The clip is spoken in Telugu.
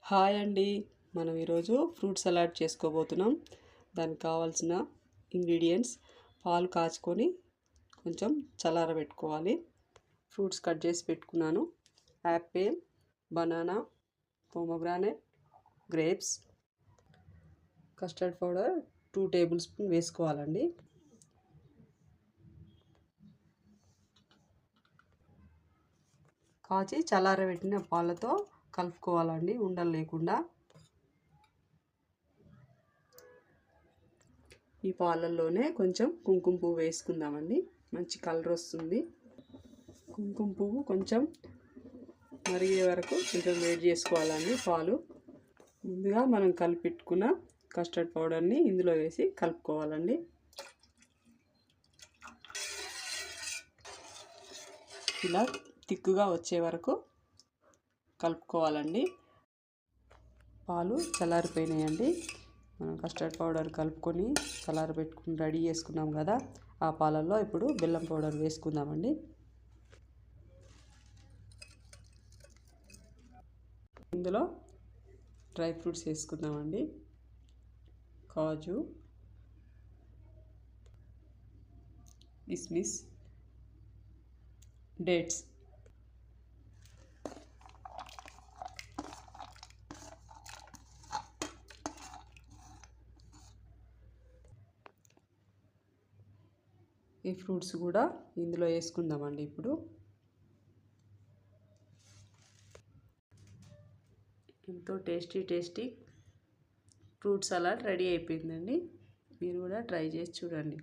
హాయ్ అండి, మనం ఈరోజు ఫ్రూట్ సలాడ్ చేసుకోబోతున్నాం. దానికి కావాల్సిన ఇంగ్రీడియంట్స్: పాలు కాచుకొని కొంచెం చల్లారబెట్టుకోవాలి. ఫ్రూట్స్ కట్ చేసి పెట్టుకున్నాను. Apple, banana, pomegranate, grapes. Custard powder 2 table spoon వేసుకోవాలండి. కాచి చల్లారబెట్టిన పాలతో కలుపుకోవాలండి, ఉండలు లేకుండా. ఈ పాలల్లోనే కొంచెం కుంకుమ పువ్వు వేసుకుందామండి, మంచి కలర్ వస్తుంది. కుంకుమ పువ్వు కొంచెం మరిగే వరకు కొంచెం వేడి చేసుకోవాలండి పాలు. ముందుగా మనం కలిపెట్టుకున్న కస్టర్డ్ పౌడర్ని ఇందులో వేసి కలుపుకోవాలండి. ఇలా తిక్కుగా వచ్చే వరకు కలుపుకోవాలండి. పాలు చల్లారిపోయినాయండి. మనం కస్టర్డ్ పౌడర్ కలుపుకొని చల్లారబెట్టుకుని రెడీ చేసుకున్నాం కదా, ఆ పాలల్లో ఇప్పుడు బెల్లం పౌడర్ వేసుకుందామండి. ఇందులో డ్రై ఫ్రూట్స్ వేసుకుందామండి. కాజు, కిస్మిస్, డేట్స్. ఈ ఫ్రూట్స్ కూడా ఇందులో వేసుకుందామండి. ఇప్పుడు ఎంతో టేస్టీ ఫ్రూట్ సలాడ్ రెడీ అయిపోయిందండి. మీరు కూడా ట్రై చేసి చూడండి.